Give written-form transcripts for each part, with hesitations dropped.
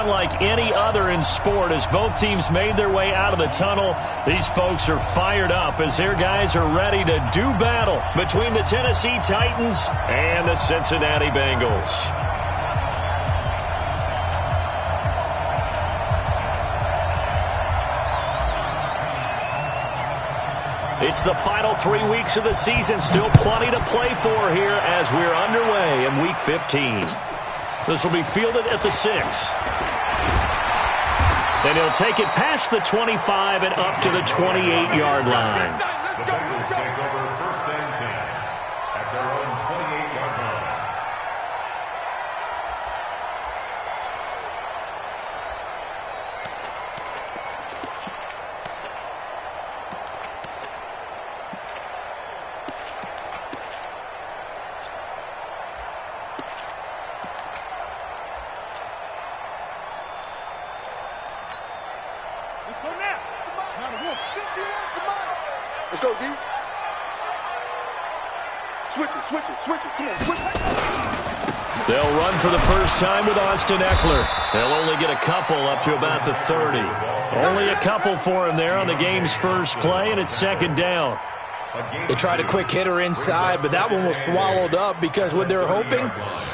unlike any other in sport. As both teams made their way out of the tunnel, these folks are fired up as their guys are ready to do battle between the Tennessee Titans and the Cincinnati Bengals. It's the final 3 weeks of the season. Still plenty to play for here as we're underway in Week 15. This will be fielded at the 6. And he'll take it past the 25 and up to the 28-yard line. The Bengals take over 1st and 10 at their own 28-yard line. Let's go, D. Switch it. Come on, switch it. They'll run for the first time with Austin Eckler. They'll only get a couple up to about the 30. Only a couple for him there on the game's first play, and it's 2nd down. They tried a quick hitter inside, but that one was swallowed up because what they're hoping,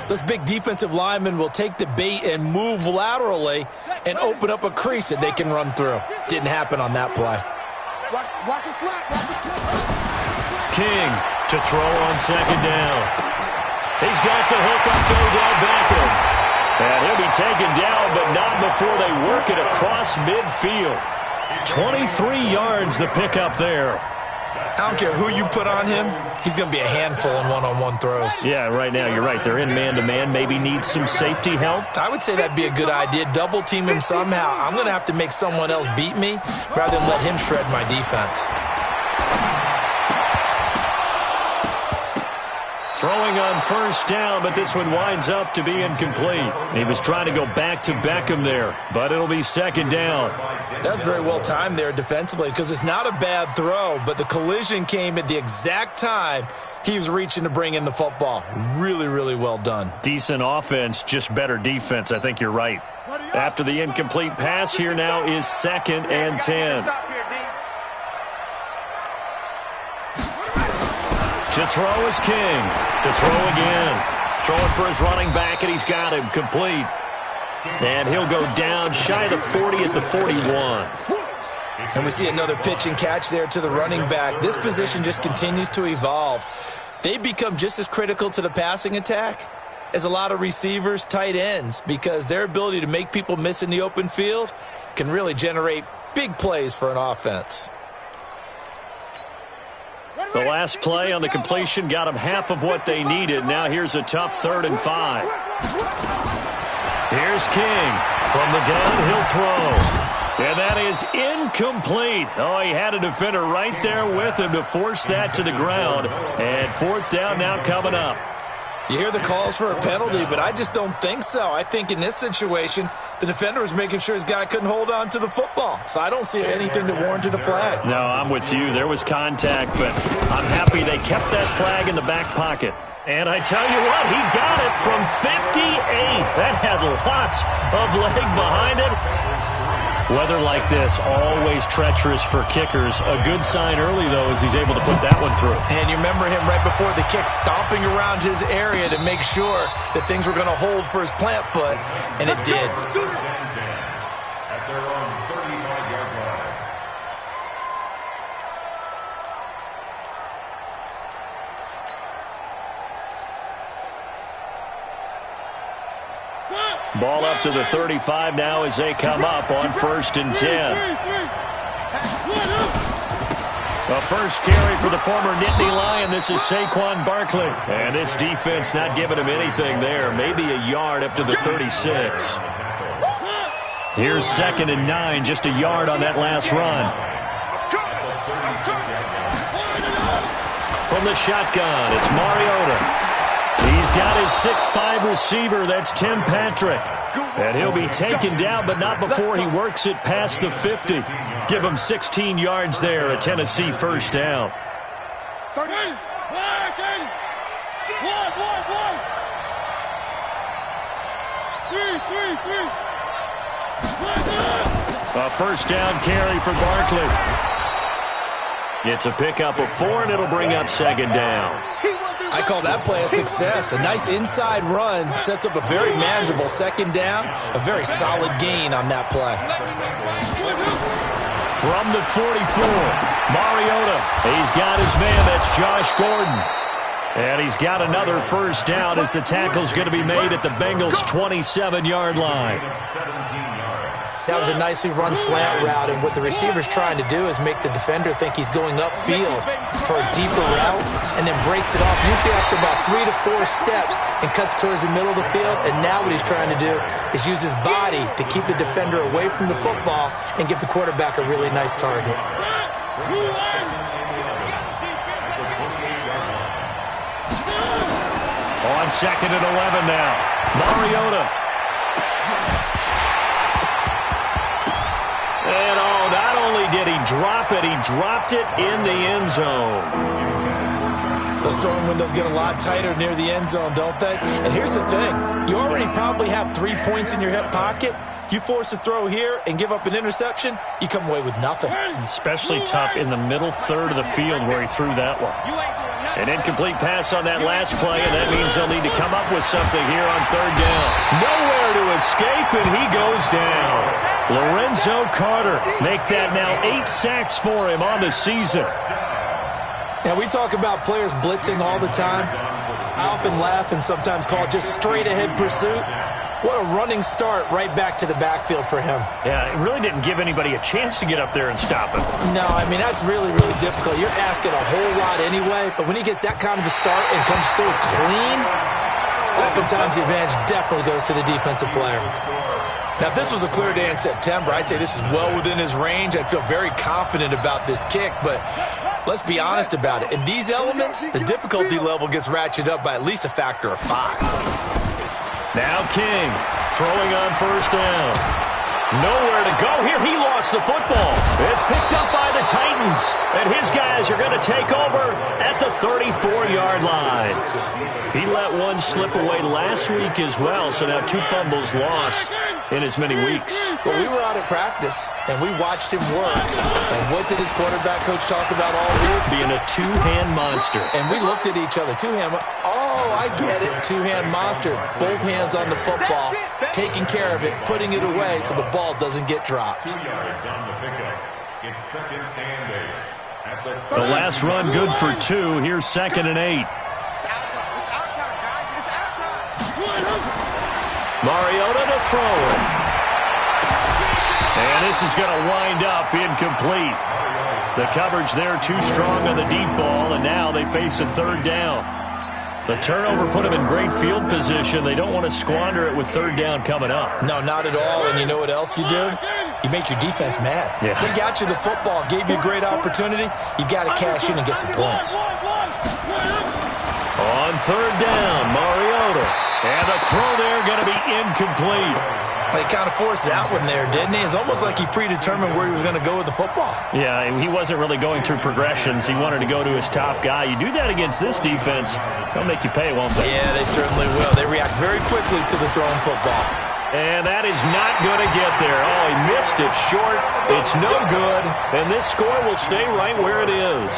those big defensive linemen will take the bait and move laterally and open up a crease that they can run through. Didn't happen on that play. Watch it slap. King to throw on 2nd down. He's got the hook up to Odell Beckham. And he'll be taken down, but not before they work it across midfield. 23 yards the pickup there. I don't care who you put on him, he's going to be a handful in one-on-one throws. Yeah, right now you're right. They're in man-to-man. Maybe need some safety help. I would say that'd be a good idea. Double team him somehow. I'm going to have to make someone else beat me rather than let him shred my defense. Throwing on 1st down, but this one winds up to be incomplete. He was trying to go back to Beckham there, but it'll be 2nd down. That's very well timed there defensively because it's not a bad throw, but the collision came at the exact time he was reaching to bring in the football. Really, really well done. Decent offense, just better defense. I think you're right. After the incomplete pass, here now is 2nd and 10. To throw is King. To throw again. Throwing for his running back, and he's got him complete. And he'll go down shy of the 40 at the 41. And we see another pitch and catch there to the running back. This position just continues to evolve. They become just as critical to the passing attack as a lot of receivers, tight ends, because their ability to make people miss in the open field can really generate big plays for an offense. The last play on the completion got them half of what they needed. Now here's a tough 3rd and 5. Here's King. From the gun, he'll throw. And that is incomplete. Oh, he had a defender right there with him to force that to the ground. And 4th down now coming up. You hear the calls for a penalty, but I just don't think so. I think in this situation, the defender was making sure his guy couldn't hold on to the football. So I don't see anything that warranted a flag. No, I'm with you. There was contact, but I'm happy they kept that flag in the back pocket. And I tell you what, he got it from 58. That had lots of leg behind it. Weather like this, always treacherous for kickers. A good sign early, though, as he's able to put that one through. And you remember him right before the kick stomping around his area to make sure that things were going to hold for his plant foot, and it did. At their own 35-yard line. Ball up to the 35 now as they come up on 1st and 10. A first carry for the former Nittany Lion. This is Saquon Barkley. And this defense not giving him anything there. Maybe a yard up to the 36. Here's 2nd and 9. Just a yard on that last run. From the shotgun, it's Mariota. He's got his 6'5 receiver. That's Tim Patrick. And he'll be taken down, but not before he works it past the 50. Give him 16 yards there, a Tennessee 1st down. A first down carry for Barkley. It's a pickup of 4, and it'll bring up second down. I call that play a success. A nice inside run sets up a very manageable second down. A very solid gain on that play. From the 44, Mariota. He's got his man. That's Josh Gordon. And he's got another first down as the tackle's going to be made at the Bengals' 27-yard line. That was a nicely run slant route, and what the receiver's trying to do is make the defender think he's going upfield for a deeper route and then breaks it off, usually after about 3 to 4 steps, and cuts towards the middle of the field. And now what he's trying to do is use his body to keep the defender away from the football and give the quarterback a really nice target. On second and 11 now, Mariota. And not only did he drop it, he dropped it in the end zone. Those throwing windows get a lot tighter near the end zone, don't they? And here's the thing. You already probably have 3 points in your hip pocket. You force a throw here and give up an interception, you come away with nothing. Especially tough in the middle third of the field where he threw that one. An incomplete pass on that last play, and that means they'll need to come up with something here on third down. Nowhere to escape, and he goes down. Lorenzo Carter, make that now 8 sacks for him on the season. Now, we talk about players blitzing all the time. I often laugh and sometimes call it just straight-ahead pursuit. What a running start right back to the backfield for him. Yeah, it really didn't give anybody a chance to get up there and stop him. No, I mean, that's really, really difficult. You're asking a whole lot anyway, but when he gets that kind of a start and comes through clean, oftentimes the advantage definitely goes to the defensive player. Now, if this was a clear day in September, I'd say this is well within his range. I'd feel very confident about this kick, but let's be honest about it. In these elements, the difficulty level gets ratcheted up by at least a factor of 5. Now King throwing on first down. Nowhere to go here. He lost the football. It's picked up by the Titans, and his guys are going to take over at the 34-yard line. He let one slip away last week as well, so now 2 fumbles lost in as many weeks. Well, we were out at practice, and we watched him work. And what did his quarterback coach talk about all week? Being a two-hand monster. And we looked at each other. Two-hand. Oh, I get it. Two-hand monster. Both hands on the football, taking care of it, putting it away so the ball doesn't get dropped. 2 yards on the pickup. It's second and 8. At the The last run good for 2. Here's second and 8. It's our time. It's our time, guys. It's our time. Mariota to throw it. And this is going to wind up incomplete. The coverage there too strong on the deep ball, and now they face a third down. The turnover put them in great field position. They don't want to squander it with third down coming up. No, not at all. And you know what else you do? You make your defense mad. Yeah. They got you the football, gave you a great opportunity. You got to cash in and get some points. On third down, Mariota. And the throw there going to be incomplete. He kind of forced that one there, didn't he? It's almost like he predetermined where he was going to go with the football. Yeah, he wasn't really going through progressions. He wanted to go to his top guy. You do that against this defense, they'll make you pay, won't they? Yeah, they certainly will. They react very quickly to the thrown football. And that is not going to get there. Oh, he missed it short. It's no good. And this score will stay right where it is.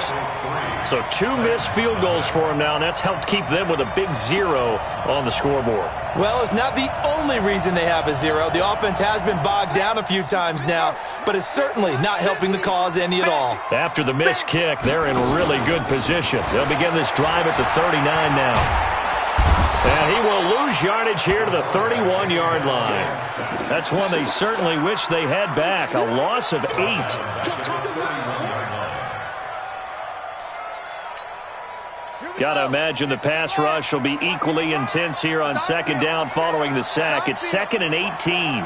So 2 missed field goals for him now, and that's helped keep them with a big 0 on the scoreboard. Well, it's not the only reason they have a 0. The offense has been bogged down a few times now, but it's certainly not helping the cause any at all. After the missed kick, they're in really good position. They'll begin this drive at the 39 now. And he will lose yardage here to the 31-yard line. That's one they certainly wish they had back. A loss of 8. Got to imagine the pass rush will be equally intense here on second down following the sack. It's second and 18.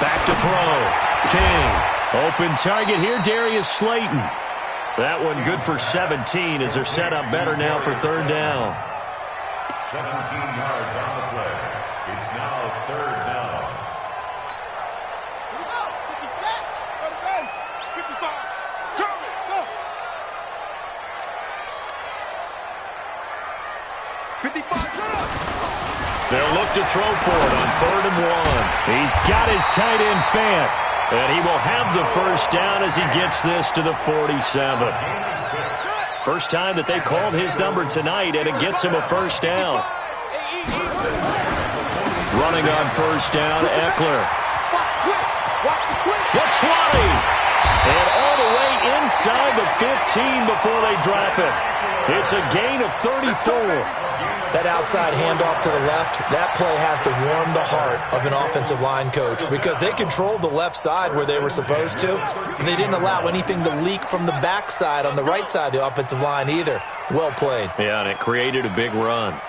Back to throw. King. Open target here, Darius Slayton. That one good for 17 as they're set up better now for third down. 17 yards on the play. It's now third down. Here we go. 50 set. Go to base. 55. Come on. Go. 55. Shut up. They'll look to throw for it on 3rd and 1. He's got his tight end Fant, and he will have the first down as he gets this to the 47. First time that they called his number tonight, and it gets him a first down. Running on first down, Eckler. The 20. And all the way inside the 15 before they drop it. It's a gain of 34. That outside handoff to the left, that play has to warm the heart of an offensive line coach because they controlled the left side where they were supposed to, but they didn't allow anything to leak from the backside on the right side of the offensive line either. Well played. Yeah, and it created a big run.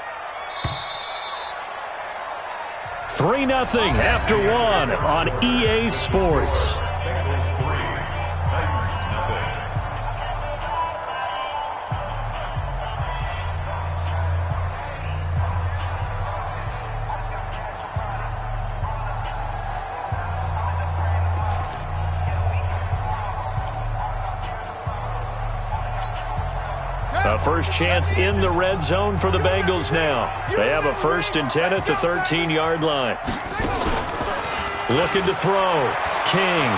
3-0 after 1 on EA Sports. A first chance in the red zone for the Bengals now. They have a 1st and 10 at the 13-yard line. Looking to throw. King.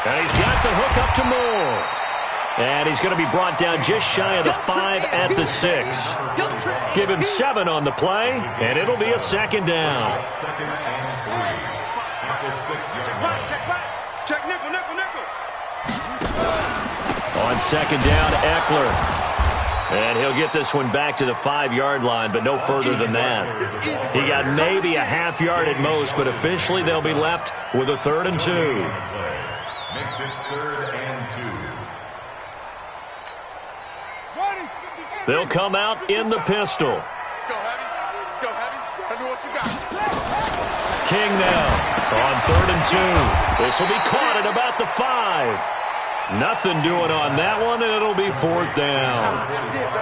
And he's got the hook up to Moore. And he's going to be brought down just shy of the 5 at the 6. Give him 7 on the play, and it'll be a 2nd down. 2nd and 3 at the 6-yard line. Check nickel, nickel, nickel. On 2nd down, Eckler. And he'll get this one back to the 5-yard line, but no further than that. He got maybe a half yard at most, but officially they'll be left with a 3rd and 2. Makes it 3rd and 2. They'll come out in the pistol. Let's go, Heavy. Let's go, Heavy. Tell me what you got. King now on 3rd and 2. This will be caught at about the 5. Nothing doing on that one, and it'll be 4th down.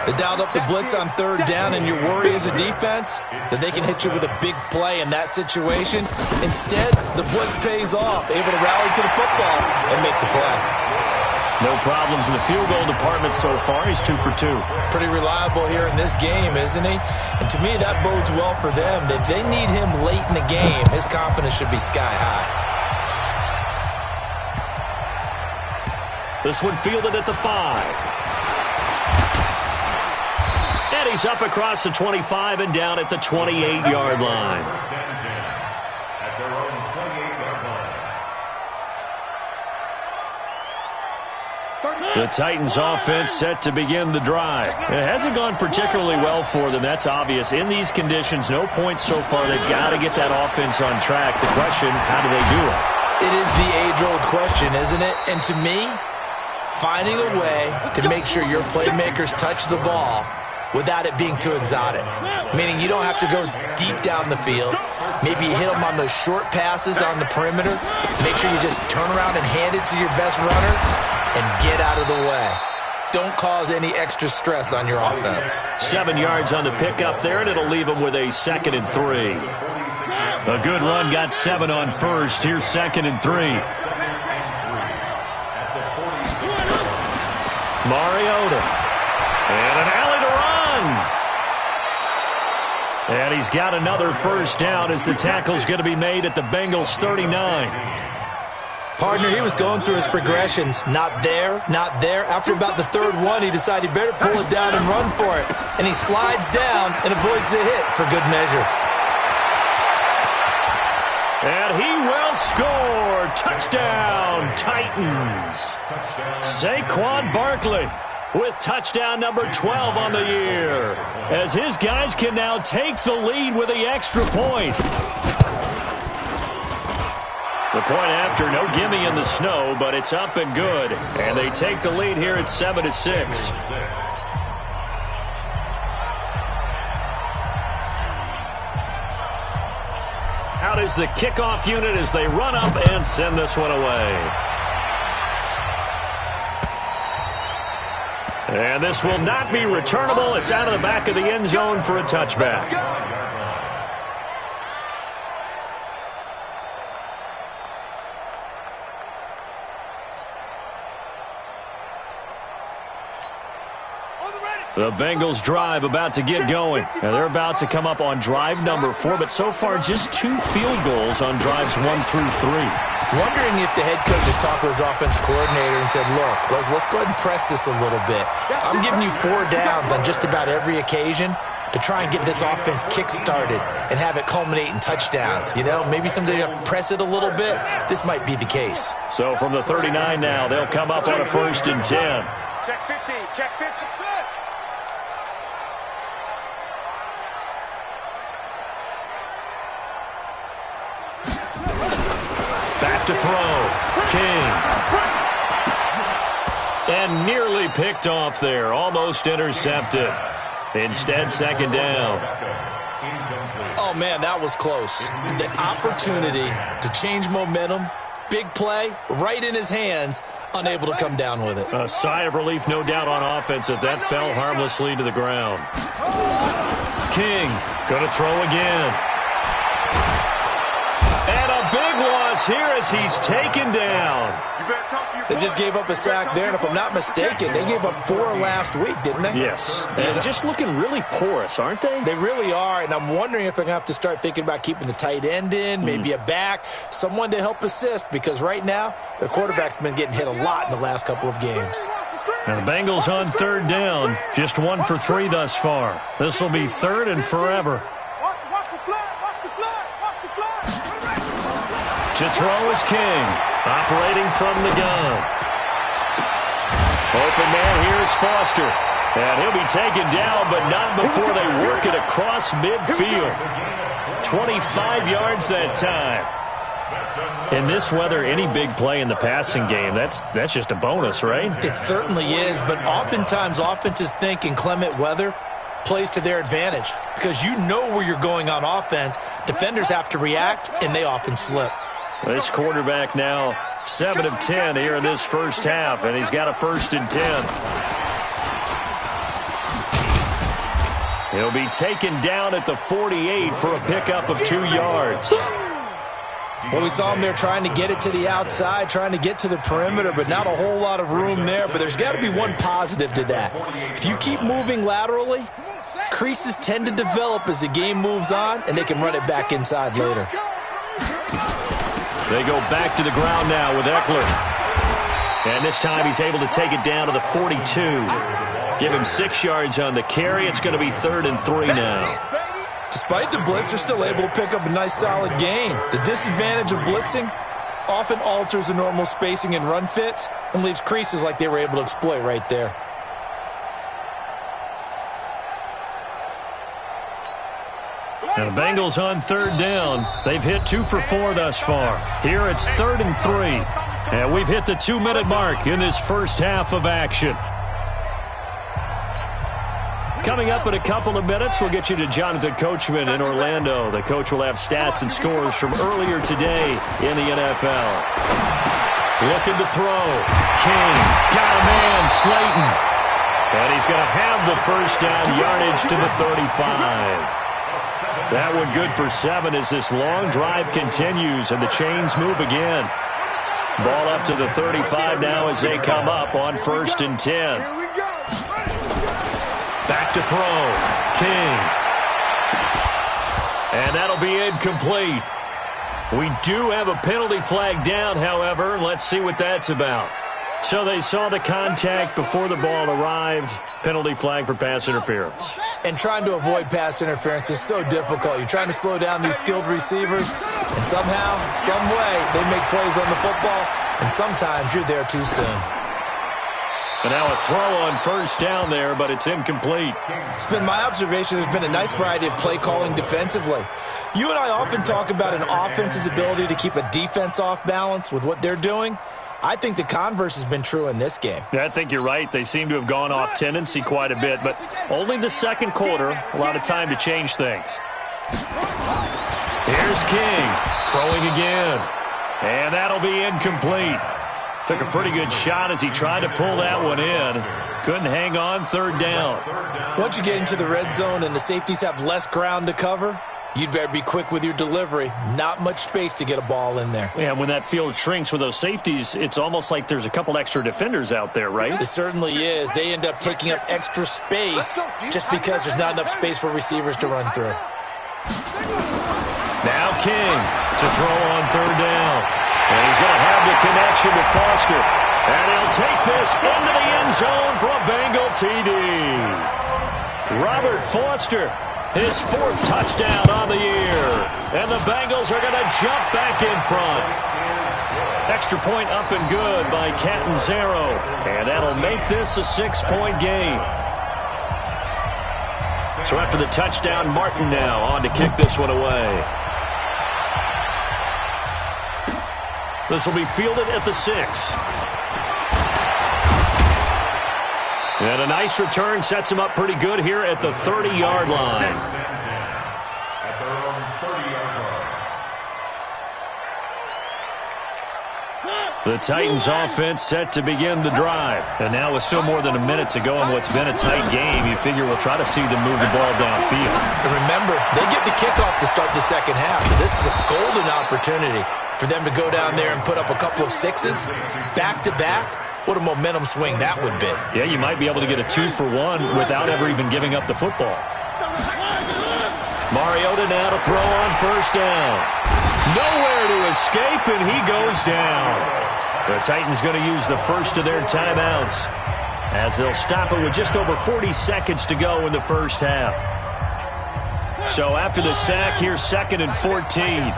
They dialed up the blitz on 3rd down, and your worry as a defense that they can hit you with a big play in that situation. Instead, the blitz pays off, able to rally to the football and make the play. No problems in the field goal department so far. He's 2 for 2. Pretty reliable here in this game, isn't he? And to me, that bodes well for them. If they need him late in the game, his confidence should be sky high. This one fielded at the 5. And he's up across the 25 and down at the 28-yard line. First and 10 at their own 28-yard line. The Titans offense set to begin the drive. It hasn't gone particularly well for them. That's obvious. In these conditions, no points so far. They've got to get that offense on track. The question, how do they do it? It is the age-old question, isn't it? And to me, finding a way to make sure your playmakers touch the ball without it being too exotic. Meaning you don't have to go deep down the field. Maybe you hit them on those short passes on the perimeter. Make sure you just turn around and hand it to your best runner and get out of the way. Don't cause any extra stress on your offense. 7 yards on the pickup there, and it'll leave them with a 2nd and 3. A good run got 7 on first. Here's 2nd and 3. Mariota. And an alley to run. And he's got another first down as the tackle's going to be made at the Bengals 39. Partner, he was going through his progressions. Not there, not there. After about the 3rd one, he decided he better pull it down and run for it. And he slides down and avoids the hit for good measure. And he will score. Touchdown, Titans. Saquon Barkley with touchdown number 12 on the year, as his guys can now take the lead with the extra point. The point after, no gimme in the snow, but it's up and good. And they take the lead here at 7-6. Out is the kickoff unit as they run up and send this one away. And this will not be returnable. It's out of the back of the end zone for a touchback. On the ready. The Bengals drive about to get going. Now they're about to come up on drive number 4, but so far just 2 field goals on drives 1 through 3. Wondering if the head coach just talked with his offensive coordinator and said, look, let's go ahead and press this a little bit. I'm giving you 4 downs on just about every occasion to try and get this offense kick-started and have it culminate in touchdowns. You know, maybe someday to press it a little bit. This might be the case. So from the 39 now, they'll come up on a 1st and 10. Check 50. Check 50. Back to throw. King. And nearly picked off there. Almost intercepted. Instead, 2nd down. Oh, man, that was close. The opportunity to change momentum, big play, right in his hands, unable to come down with it. A sigh of relief, no doubt, on offense that fell harmlessly to the ground. King going to throw again. And a big loss here as he's taken down. They just gave up a sack there, and if I'm not mistaken, they gave up 4 last week, didn't they? Yes. And just looking really porous, aren't they? They really are, and I'm wondering if they're going to have to start thinking about keeping the tight end in, maybe a back, someone to help assist, because right now, their quarterback's been getting hit a lot in the last couple of games. And the Bengals on 3rd down, just 1 for 3 thus far. This will be 3rd and forever. To throw is King, operating from the gun. Open man, here's Foster. And he'll be taken down, but not before they work it across midfield. 25 yards that time. In this weather, any big play in the passing game, that's just a bonus, right? It certainly is, but oftentimes offenses think inclement weather plays to their advantage because you know where you're going on offense. Defenders have to react, and they often slip. This quarterback now 7 of 10 here in this first half, and he's got a 1st and 10. He'll be taken down at the 48 for a pickup of 2 yards. Well, we saw him there trying to get it to the outside, trying to get to the perimeter, but not a whole lot of room there. But there's got to be one positive to that. If you keep moving laterally, creases tend to develop as the game moves on, and they can run it back inside later. They go back to the ground now with Eckler. And this time he's able to take it down to the 42. Give him 6 yards on the carry. It's going to be 3rd and 3 now. Despite the blitz, they're still able to pick up a nice solid gain. The disadvantage of blitzing often alters the normal spacing and run fits and leaves creases like they were able to exploit right there. And the Bengals on 3rd down. They've hit 2 for 4 thus far. Here it's 3rd and 3. And we've hit the 2-minute mark in this first half of action. Coming up in a couple of minutes, we'll get you to Jonathan Coachman in Orlando. The coach will have stats and scores from earlier today in the NFL. Looking to throw. King got a man, Slayton. And he's going to have the first down, yardage to the 35. That one good for 7 as this long drive continues and the chains move again. Ball up to the 35 now as they come up on 1st and 10. Back to throw. King. And that'll be incomplete. We do have a penalty flag down, however. Let's see what that's about. So they saw the contact before the ball arrived. Penalty flag for pass interference. And trying to avoid pass interference is so difficult. You're trying to slow down these skilled receivers, and somehow, some way, they make plays on the football, and sometimes you're there too soon. And now a throw on 1st down there, but it's incomplete. It's been my observation there's been a nice variety of play calling defensively. You and I often talk about an offense's ability to keep a defense off balance with what they're doing. I think the converse has been true in this game. Yeah, I think you're right. They seem to have gone off tendency quite a bit, but only the 2nd quarter, a lot of time to change things. Here's King, throwing again, and that'll be incomplete. Took a pretty good shot as he tried to pull that one in. Couldn't hang on 3rd down. Once you get into the red zone and the safeties have less ground to cover, You'd better be quick with your delivery. Not much space to get a ball in there. Yeah, when that field shrinks with those safeties, it's almost like there's a couple extra defenders out there, right? It certainly is. They end up taking up extra space just because there's not enough space for receivers to run through. Now King to throw on third down. And he's going to have the connection with Foster. And he'll take this into the end zone for a Bengal TD. Robert Foster, his 4th touchdown on the year. And the Bengals are going to jump back in front. Extra point up and good by Catanzaro. And that'll make this a 6-point game. So after the touchdown, Martin now on to kick this one away. This will be fielded at the 6. And a nice return sets him up pretty good here at the 30-yard line. At their own 30-yard line. The Titans offense set to begin the drive. And now with still more than a minute to go in what's been a tight game, you figure we'll try to see them move the ball downfield. And remember, they get the kickoff to start the second half, so this is a golden opportunity for them to go down there and put up a couple of 6s back-to-back. What a momentum swing that would be. Yeah, you might be able to get a 2-for-1 without ever even giving up the football. Mariota now to throw on first down. Nowhere to escape, and he goes down. The Titans going to use the first of their timeouts as they'll stop it with just over 40 seconds to go in the first half. So after the sack, here's 2nd and 14.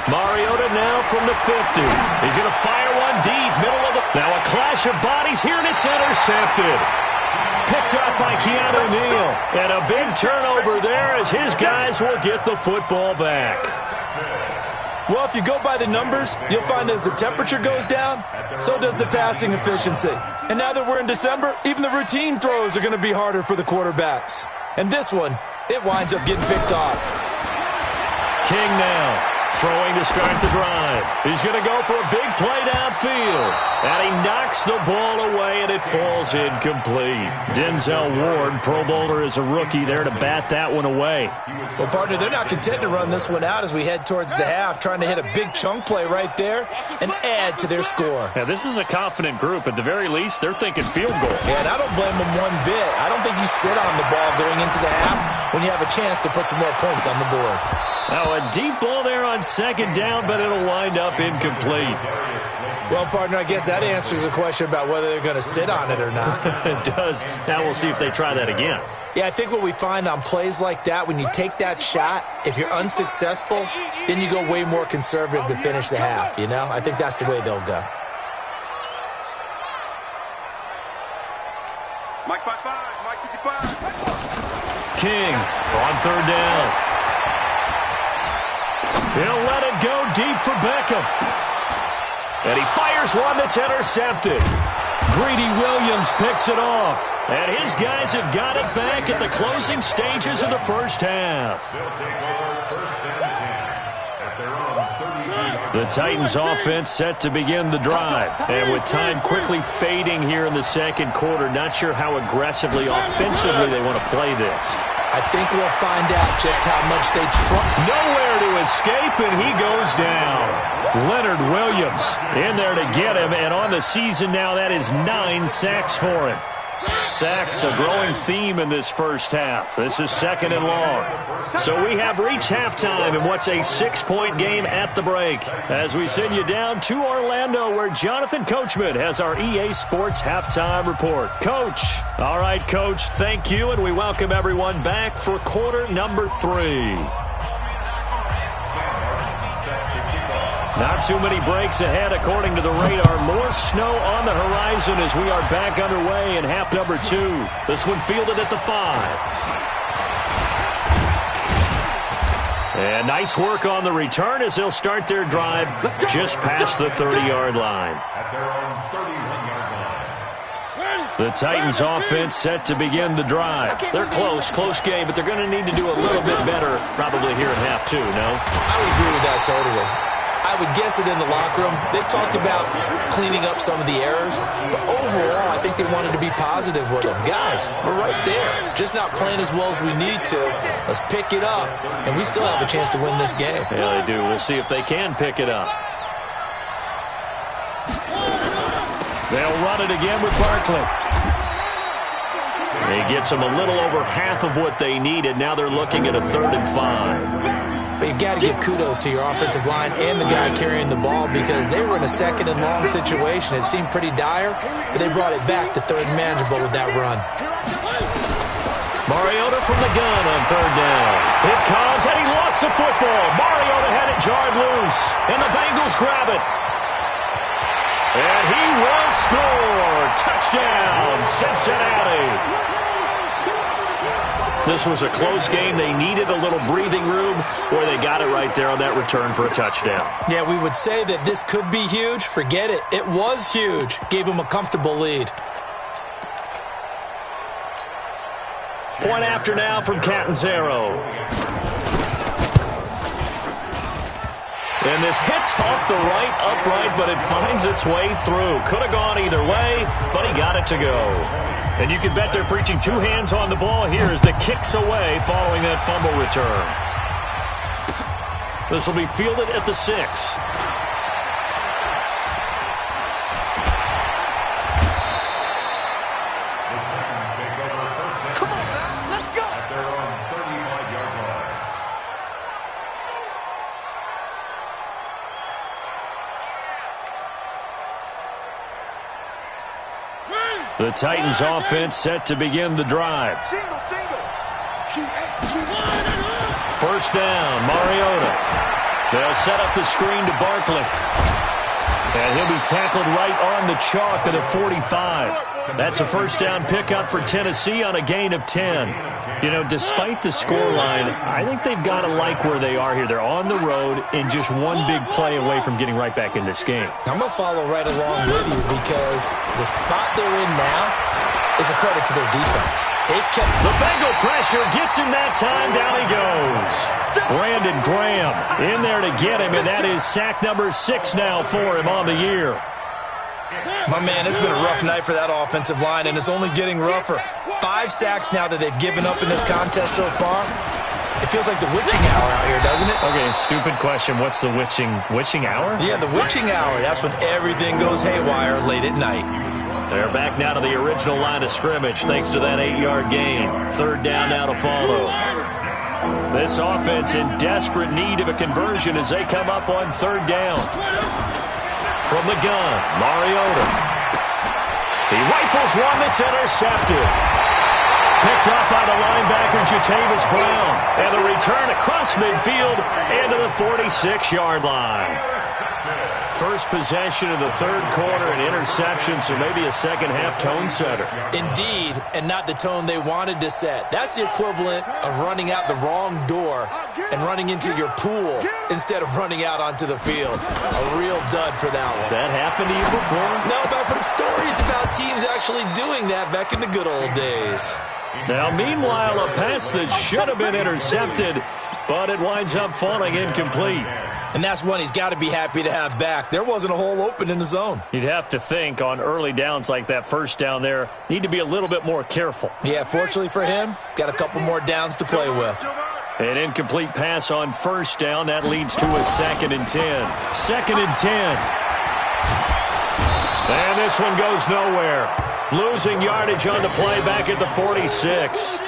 Mariota now from the 50. He's going to fire one deep, middle of the... Now a clash of bodies here, and it's intercepted. Picked up by Keanu Neal. And a big turnover there as his guys will get the football back. Well, if you go by the numbers, you'll find as the temperature goes down, so does the passing efficiency. And now that we're in December, even the routine throws are going to be harder for the quarterbacks. And this one, it winds up getting picked off. King now. Throwing to start the drive. He's going to go for a big play downfield. And he knocks the ball away, and it falls incomplete. Denzel Ward, Pro Bowler as a rookie, there to bat that one away. Well, partner, they're not content to run this one out as we head towards the half, trying to hit a big chunk play right there and add to their score. Now, this is a confident group. At the very least, they're thinking field goal. Yeah, and I don't blame them one bit. I don't think you sit on the ball going into the half when you have a chance to put some more points on the board. Now, a deep ball there on second down, but it'll wind up incomplete. Well, partner, I guess that answers the question about whether they're going to sit on it or not. It does. Now we'll see if they try that again. Yeah, I think what we find on plays like that, when you take that shot, if you're unsuccessful, then you go way more conservative to finish the half, you know? I think that's the way they'll go. Mike 55, Mike 55. King on third down. He'll let it go deep for Beckham. And he fires one that's intercepted. Greedy Williams picks it off. And his guys have got it back at the closing stages of the first half. The Titans offense set to begin the drive. And with time quickly fading here in the second quarter, not sure how aggressively, offensively they want to play this. I think we'll find out just how much they try. Nowhere to escape, and he goes down. Leonard Williams in there to get him, and on the season now, that is 9 sacks for him. Sacks, a growing theme in this first half. This is 2nd and long. So we have reached halftime in what's a 6-point game at the break. As we send you down to Orlando, where Jonathan Coachman has our EA Sports halftime report. Coach. All right, Coach, thank you, and we welcome everyone back for quarter number 3. Not too many breaks ahead, according to the radar. More snow on the horizon as we are back underway in half number 2. This one fielded at the 5. And nice work on the return as they'll start their drive just past the 30-yard line. The Titans offense set to begin the drive. They're close game, but they're going to need to do a little bit better probably here at half 2, no? I would agree with that totally. I I would guess it in the locker room. They talked about cleaning up some of the errors, but overall, I think they wanted to be positive with them. Guys, we're right there. Just not playing as well as we need to. Let's pick it up, and we still have a chance to win this game. Yeah, they do. We'll see if they can pick it up. They'll run it again with Barkley. He gets them a little over half of what they needed. Now they're looking at a 3rd and 5. But you've got to give kudos to your offensive line and the guy carrying the ball because they were in a 2nd and long situation. It seemed pretty dire, but they brought it back to 3rd and manageable with that run. Mariota from the gun on 3rd down. It comes, and he lost the football. Mariota had it jarred loose, and the Bengals grab it. And he will score. Touchdown, Cincinnati. This was a close game. They needed a little breathing room, or they got it right there on that return for a touchdown. Yeah, we would say that this could be huge. Forget it. It was huge. Gave him a comfortable lead. Point after now from Catanzaro. And this hits off the right upright, but it finds its way through. Could have gone either way, but he got it to go. And you can bet they're preaching 2 hands on the ball here as the kick's away following that fumble return. This will be fielded at the 6. Come on, let's go. At their own 35-yard line. The Titans offense set to begin the drive. Single, single. First down, Mariota. They'll set up the screen to Barkley. And he'll be tackled right on the chalk of the 45. That's a first down pickup for Tennessee on a gain of 10. You know, despite the scoreline, I think they've got to like where they are here. They're on the road and just one big play away from getting right back in this game. I'm going to follow right along with you because the spot they're in now is a credit to their defense. They've kept the Bengal pressure, gets him that time, down he goes. Brandon Graham in there to get him, and that is sack number 6 now for him on the year. My man, it's been a rough night for that offensive line, and it's only getting rougher. 5 sacks now that they've given up in this contest so far. It feels like the witching hour out here, doesn't it? Okay, stupid question. What's the witching hour? Yeah, the witching hour. That's when everything goes haywire late at night. They're back now to the original line of scrimmage thanks to that 8-yard gain. 3rd down now to follow. This offense in desperate need of a conversion as they come up on 3rd down. From the gun, Mariota. He rifles one that's intercepted. Picked up by the linebacker, Jatavis Brown. And the return across midfield into the 46-yard line. First possession of the 3rd quarter, an interception, so maybe a second-half tone setter. Indeed, and not the tone they wanted to set. That's the equivalent of running out the wrong door and running into your pool instead of running out onto the field. A real dud for that one. Has that happened to you before? No, but I've heard stories about teams actually doing that back in the good old days. Now, meanwhile, a pass that should have been intercepted, but it winds up falling incomplete. And that's one he's got to be happy to have back. There wasn't a hole open in the zone. You'd have to think on early downs like that first down there, need to be a little bit more careful. Yeah, fortunately for him, got a couple more downs to play with. An incomplete pass on first down. That leads to a 2nd and 10. 2nd and 10. And this one goes nowhere. Losing yardage on the play back at the 46.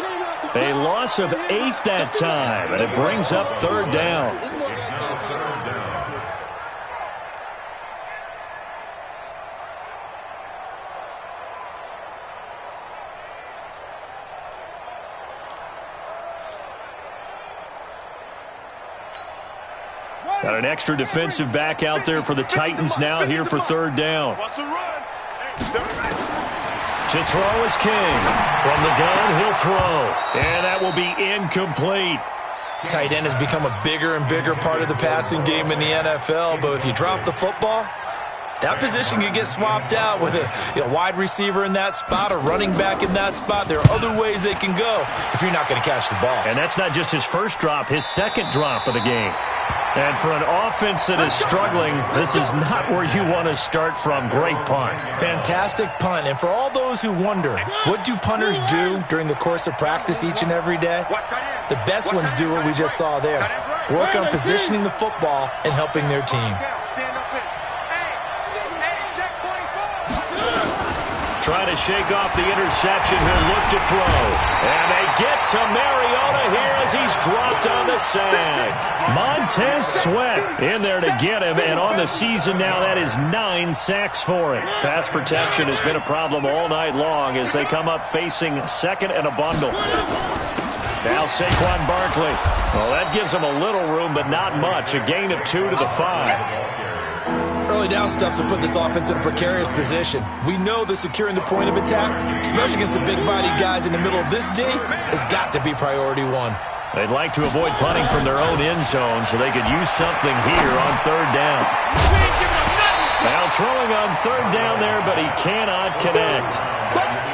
A loss of 8 that time, and it brings up 3rd down. Got an extra defensive back out there for the Titans now here for 3rd down. To throw is King. From the gun, he'll throw. And that will be incomplete. Tight end has become a bigger and bigger part of the passing game in the NFL, but if you drop the football, that position could get swapped out with a wide receiver in that spot, a running back in that spot. There are other ways they can go if you're not going to catch the ball. And that's not just his first drop, his 2nd drop of the game. And for an offense that is struggling, this is not where you want to start from. Great punt. Fantastic punt. And for all those who wonder, what do punters do during the course of practice each and every day? The best ones do what we just saw there. Work on positioning the football and helping their team. Trying to shake off the interception. He'll look to throw. And they get to Mariota here as he's dropped on the sack. Montez Sweat in there to get him. And on the season now, that is 9 sacks for him. Pass protection has been a problem all night long as they come up facing second and a bundle. Now Saquon Barkley. Well, that gives him a little room, but not much. A gain of 2 to the 5. Early down stuff to put this offense in a precarious position. We know that securing the point of attack, especially against the big-bodied guys in the middle of this D, has got to be priority 1. They'd like to avoid punting from their own end zone so they could use something here on third down. Now throwing on third down there, but he cannot connect.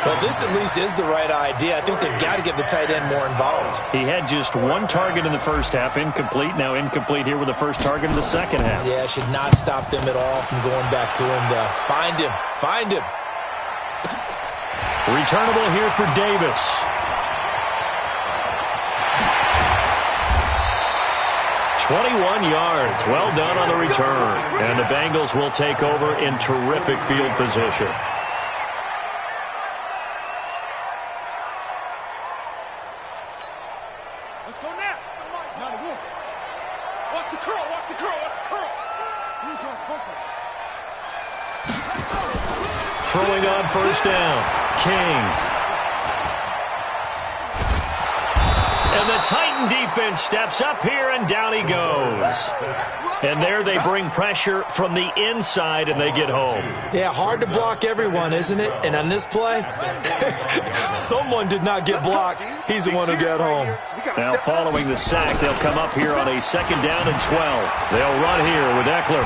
Well, this at least is the right idea. I think they've got to get the tight end more involved. He had just 1 target in the first half, incomplete. Now incomplete here with the first target in the second half. Yeah, should not stop them at all from going back to him. Find him. Find him. Returnable here for Davis. "21 yards. Well done on the return. And the Bengals will take over in terrific field position. Let's go now. Not a wolf. Watch the curl. Watch the curl. Watch the curl. Who's your bunker? Throwing on first down. King. And the Titan defense steps up here, and down he goes. And there they bring pressure from the inside, and they get home. Yeah, hard to block everyone, isn't it? And on this play, someone did not get blocked. He's the one who got home. Now following the sack, they'll come up here on a 2nd down and 12. They'll run here with Eckler.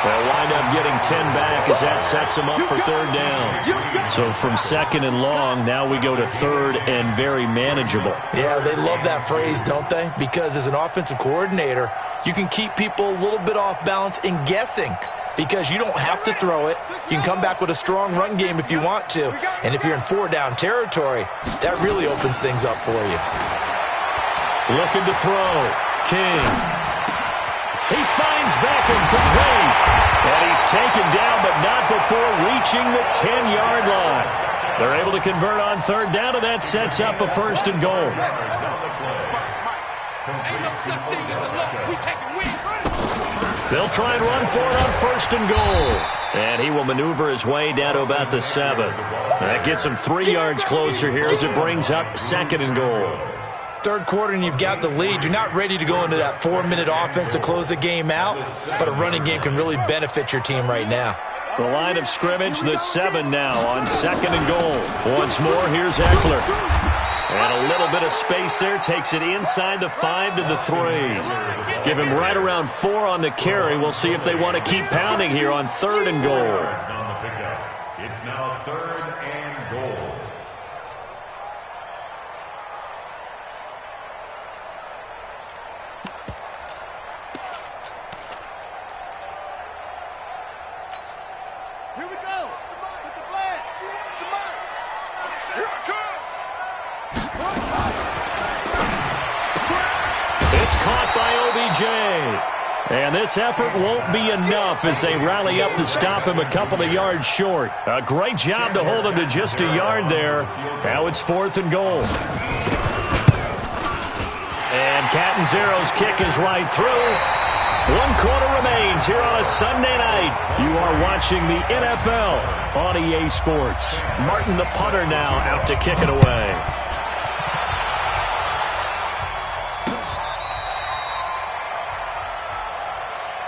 They'll wind up getting 10 back as that sets them up for third down. So from 2nd and long, now we go to 3rd and very manageable. Yeah, they love that phrase, don't they? Because as an offensive coordinator, you can keep people a little bit off balance and guessing because you don't have to throw it. You can come back with a strong run game if you want to. And if you're in 4-down territory, that really opens things up for you. Looking to throw. King. He finds Beckham complete. And he's taken down, but not before reaching the 10-yard line. They're able to convert on third down, and that sets up a 1st and goal. They'll try and run for it on 1st and goal. And he will maneuver his way down to about the 7. That gets him 3 yards closer here as it brings up 2nd and goal. Third quarter and you've got the lead. You're not ready to go into that 4-minute offense to close the game out, but a running game can really benefit your team right now. The line of scrimmage, the 7 now on 2nd and goal. Once more, here's Eckler. And a little bit of space there, takes it inside the 5 to the 3. Give him right around 4 on the carry. We'll see if they want to keep pounding here on 3rd and goal. It's now 3rd and goal. Here we go. With the flag. Come on. Here I come. It's caught by OBJ. And this effort won't be enough as they rally up to stop him a couple of yards short. A great job to hold him to just a yard there. Now it's 4th and goal. And Catanzaro's kick is right through. 1 quarter remains here on a Sunday night. You are watching the NFL on EA Sports. Martin the punter now out to kick it away.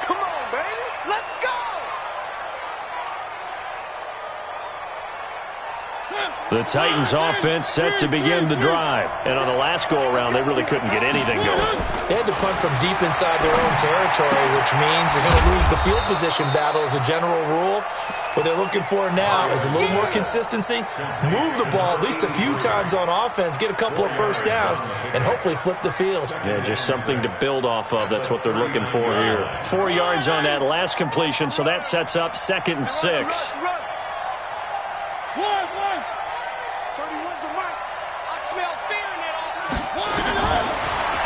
Come on, baby. Let's go. The Titans offense set to begin the drive. And on the last go-around, they really couldn't get anything going. They had to punt from deep inside their own territory, which means you're going to lose the field position battle as a general rule. What they're looking for now is a little more consistency, move the ball at least a few times on offense, get a couple of first downs, and hopefully flip the field. Yeah, just something to build off of. That's what they're looking for here. 4 yards on that last completion, so that sets up 2nd and 6.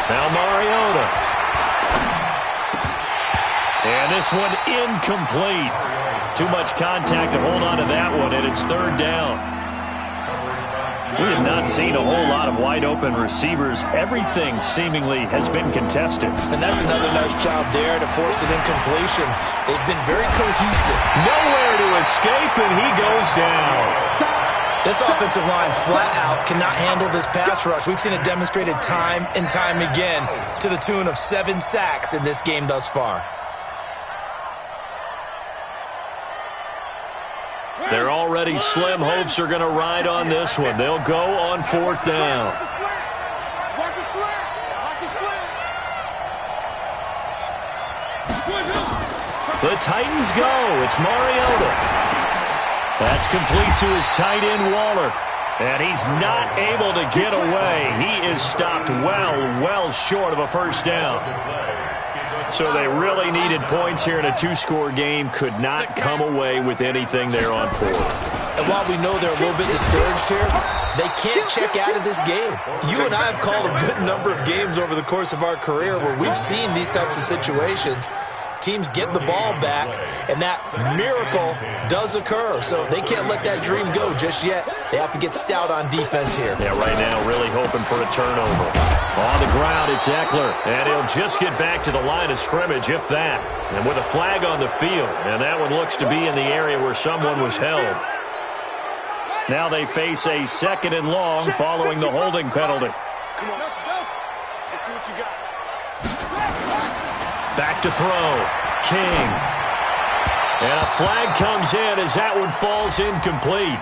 Now Mariota. And this one incomplete. Too much contact to hold on to that one, and it's 3rd down. We have not seen a whole lot of wide-open receivers. Everything seemingly has been contested. And that's another nice job there to force an incompletion. They've been very cohesive. Nowhere to escape, and he goes down. This offensive line flat out cannot handle this pass rush. We've seen it demonstrated time and time again to the tune of 7 sacks in this game thus far. They're already slim hopes are going to ride on this one. They'll go on 4th down. The Titans go. It's Mariota. That's complete to his tight end, Waller. And he's not able to get away. He is stopped well short of a first down. So they really needed points here in a 2-score game. Could not come away with anything there on 4th. And while we know they're a little bit discouraged here, they can't check out of this game. You and I have called a good number of games over the course of our career where we've seen these types of situations. Teams get the ball back, and that miracle does occur. So they can't let that dream go just yet. They have to get stout on defense here. Yeah, right now really hoping for a turnover. On the ground, it's Eckler, and he'll just get back to the line of scrimmage, if that. And with a flag on the field, and that one looks to be in the area where someone was held. Now they face a 2nd and long following the holding penalty. Come on. Let's see what you got. Back to throw. King. And a flag comes in as that one falls incomplete.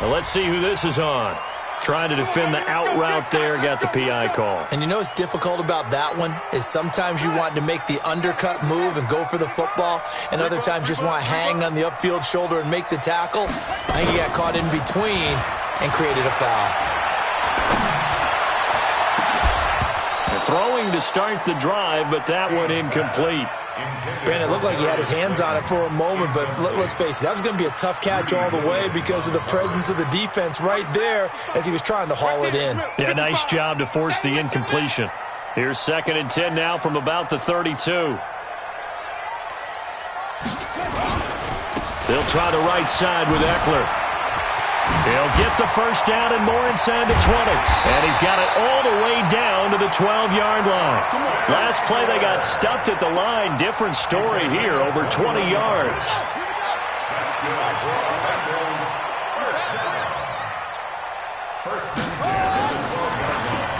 Now let's see who this is on. Trying to defend the out route there, got the PI call. And you know what's difficult about that one is sometimes you want to make the undercut move and go for the football, and other times just want to hang on the upfield shoulder and make the tackle. I think he got caught in between and created a foul. Throwing to start the drive, but that one incomplete. Brandon, it looked like he had his hands on it for a moment, but let's face it, that was going to be a tough catch all the way because of the presence of the defense right there as he was trying to haul it in. Yeah, nice job to force the incompletion. Here's 2nd and 10 now from about the 32. They'll try the right side with Eckler. He'll get the first down and more inside the 20. And he's got it all the way down to the 12-yard line. Last play, they got stuffed at the line. Different story here, over 20 yards.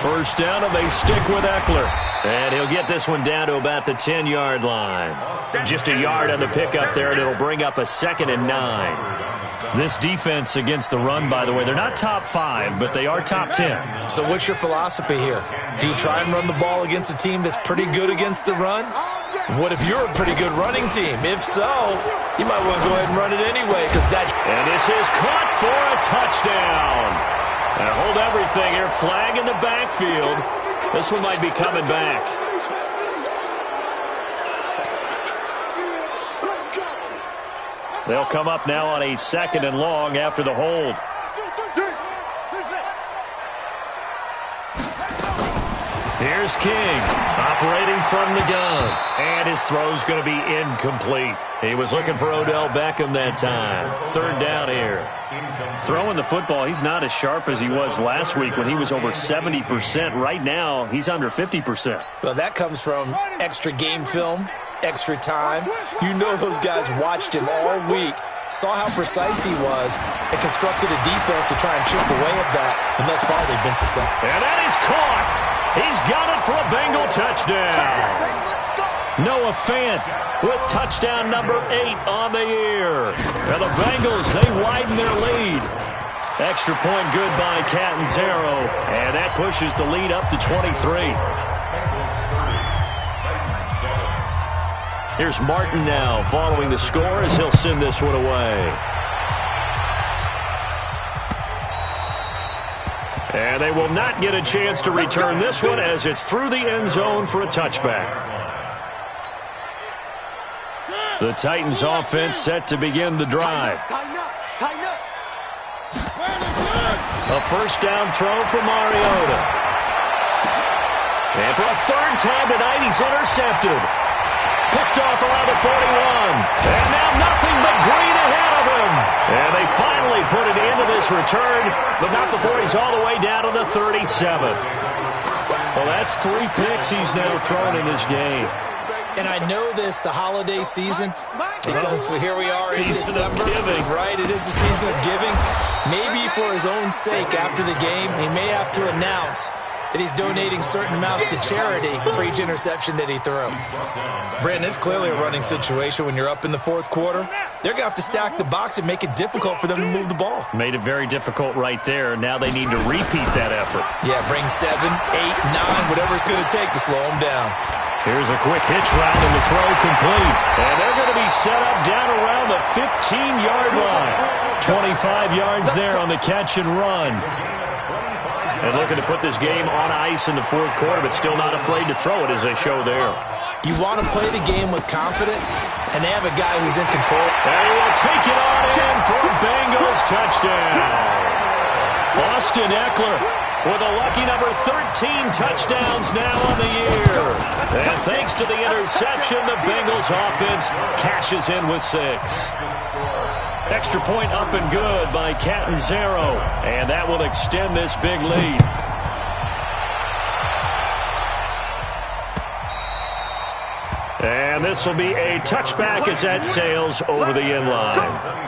First down, and they stick with Eckler. And he'll get this one down to about the 10-yard line. Just a yard on the pickup there, and it'll bring up a 2nd and 9. This defense against the run, by the way, they're not top 5, but they are top 10. So what's your philosophy here? Do you try and run the ball against a team that's pretty good against the run? What if you're a pretty good running team? If so, you might want to go ahead and run it anyway, because that... And this is caught for a touchdown. And hold everything here. Flag in the backfield. This one might be coming back. They'll come up now on a 2nd and long after the hold. Here's King, operating from the gun. And his throw's going to be incomplete. He was looking for Odell Beckham that time. 3rd down here. Throwing the football, he's not as sharp as he was last week when he was over 70%. Right now, he's under 50%. Well, that comes from extra game film, extra time. You know those guys watched him all week, saw how precise he was, and constructed a defense to try and chip away at that. And thus far, they've been successful. And that is caught. He's got it for a Bengal touchdown. Noah Fant with touchdown number 8 on the year. And the Bengals, they widen their lead. Extra point good by Catanzaro. And that pushes the lead up to 23. Here's Martin now following the score as he'll send this one away. And they will not get a chance to return this one as it's through the end zone for a touchback. The Titans offense set to begin the drive. A first down throw for Mariota. And for a third time tonight, he's intercepted. Picked off around the 41. And now nothing but green ahead of him. And they finally put an end to this return, but not before he's all the way down to the 37. Well, that's 3 picks he's now thrown in this game. And I know this, the holiday season, because here we are in December, right? It is the season of giving. Maybe for his own sake, after the game, he may have to announce that he's donating certain amounts to charity for each interception that he threw. Brandon, it's clearly a running situation when you're up in the fourth quarter. They're going to have to stack the box and make it difficult for them to move the ball. Made it very difficult right there. Now they need to repeat that effort. Yeah, bring 7, 8, 9, whatever it's going to take to slow them down. Here's a quick hitch route and the throw complete. And they're going to be set up down around the 15-yard line. 25 yards there on the catch and run. And looking to put this game on ice in the fourth quarter, but still not afraid to throw it as they show there. You want to play the game with confidence, and they have a guy who's in control. And he will take it on in for a Bengals touchdown. Austin Eckler with a lucky number 13 touchdowns now on the year. And thanks to the interception, the Bengals offense cashes in with 6. Extra point up and good by Catanzaro. And that will extend this big lead. And this will be a touchback as that sails over the end line.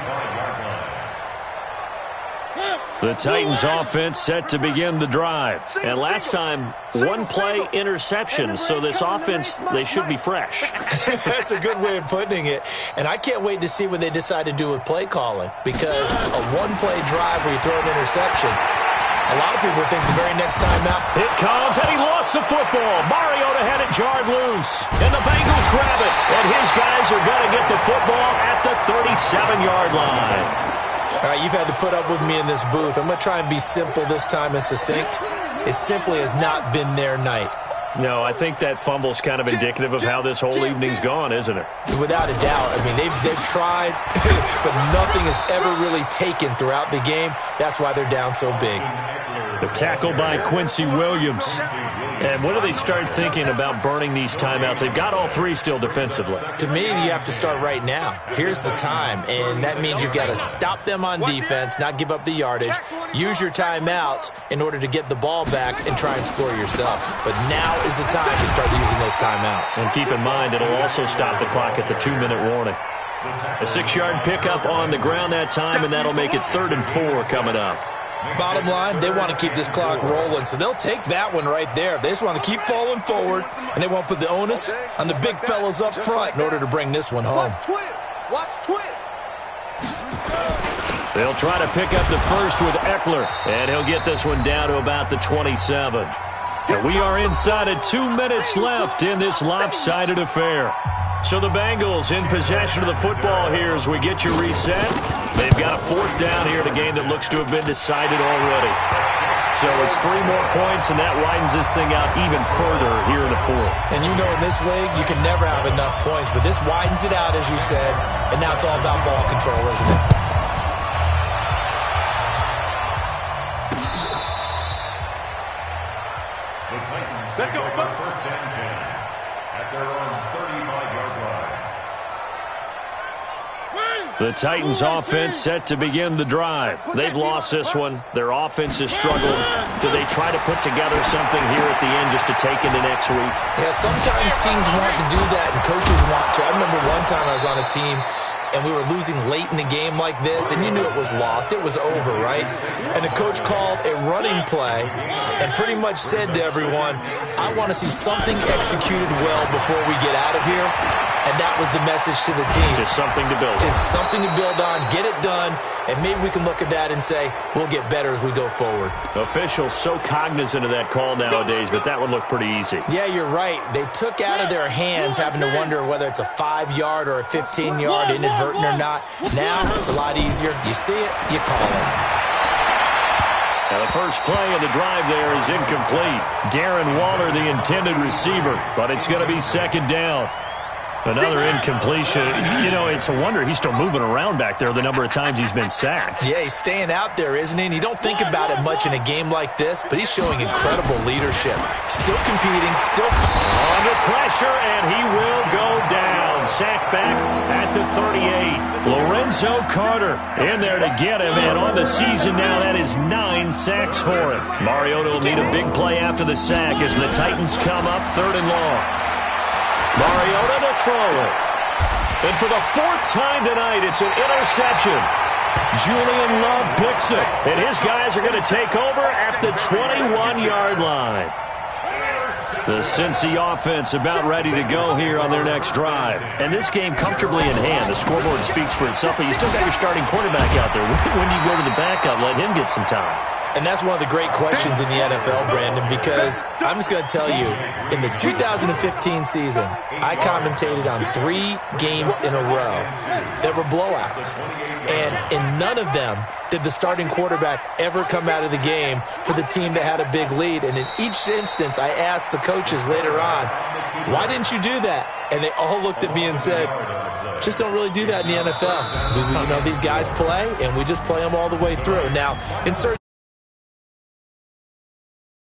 The Titans offense set to begin the drive. And last time, 1 play interception. So this offense, they should be fresh. That's a good way of putting it. And I can't wait to see what they decide to do with play calling. Because a 1-play drive where you throw an interception, a lot of people think the very next time out. It comes, and he lost the football. Mariota had it jarred loose. And the Bengals grab it. And his guys are going to get the football at the 37-yard line. All right, you've had to put up with me in this booth. I'm going to try and be simple this time and succinct. It simply has not been their night. No, I think that fumble's kind of indicative of how this whole evening's gone, isn't it? Without a doubt. I mean, they've tried, but nothing has ever really taken throughout the game. That's why they're down so big. The tackle by Quincy Williams. And when do they start thinking about burning these timeouts? They've got all 3 still defensively. To me, you have to start right now. Here's the time, and that means you've got to stop them on defense, not give up the yardage, use your timeouts in order to get the ball back and try and score yourself. But now is the time to start using those timeouts. And keep in mind, it'll also stop the clock at the 2-minute warning. A 6-yard pickup on the ground that time, and that'll make it 3rd and 4 coming up. Bottom line, they want to keep this clock rolling, so they'll take that one right there. They just want to keep falling forward, and they won't put the onus on the big fellas up front in order to bring this one home. Watch twins. They'll try to pick up the first with Eckler, and he'll get this one down to about the 27. And we are inside of 2 minutes left in this lopsided affair. So the Bengals in possession of the football here as we get you reset. They've got a 4th down here in a game that looks to have been decided already. So it's 3 more points, and that widens this thing out even further here in the 4th. And you know in this league, you can never have enough points, but this widens it out, as you said, and now it's all about ball control, isn't it? Let's go. First and 10 at their own 35-yard line. The Titans offense set to begin the drive. They've lost this one. Their offense is struggling. Do they try to put together something here at the end just to take into next week? Yeah, sometimes teams want to do that and coaches want to. I remember one time I was on a team and we were losing late in the game like this, and you knew it was lost. It was over, right? And the coach called a running play and pretty much said to everyone, I want to see something executed well before we get out of here. And that was the message to the team. Just something to build on. Just something to build on, get it done, and maybe we can look at that and say, we'll get better as we go forward. Officials so cognizant of that call nowadays, but that would look pretty easy. Yeah, you're right. They took out of their hands having to wonder whether it's a 5-yard or a 15-yard, inadvertent or not. Now it's a lot easier. You see it, you call it. Now the first play of the drive there is incomplete. Darren Waller, the intended receiver, but it's going to be second down. Another incompletion. You know, it's a wonder he's still moving around back there the number of times he's been sacked. Yeah, he's staying out there, isn't he? And you don't think about it much in a game like this, but he's showing incredible leadership. Still competing, still under pressure, and he will go down. Sacked back at the 38. Lorenzo Carter in there to get him, and on the season now, that is 9 sacks for him. Mariota will need a big play after the sack as the Titans come up 3rd and long. Mariota to throw it. And for the 4th time tonight, it's an interception. Julian Love picks it. And his guys are going to take over at the 21-yard line. The Cincy offense about ready to go here on their next drive. And this game comfortably in hand. The scoreboard speaks for itself, but you still got your starting quarterback out there. When do you go to the backup, let him get some time? And that's one of the great questions in the NFL, Brandon, because I'm just going to tell you, in the 2015 season, I commentated on 3 games in a row that were blowouts. And in none of them did the starting quarterback ever come out of the game for the team that had a big lead. And in each instance, I asked the coaches later on, why didn't you do that? And they all looked at me and said, just don't really do that in the NFL. You know, these guys play, and we just play them all the way through. Now, in certain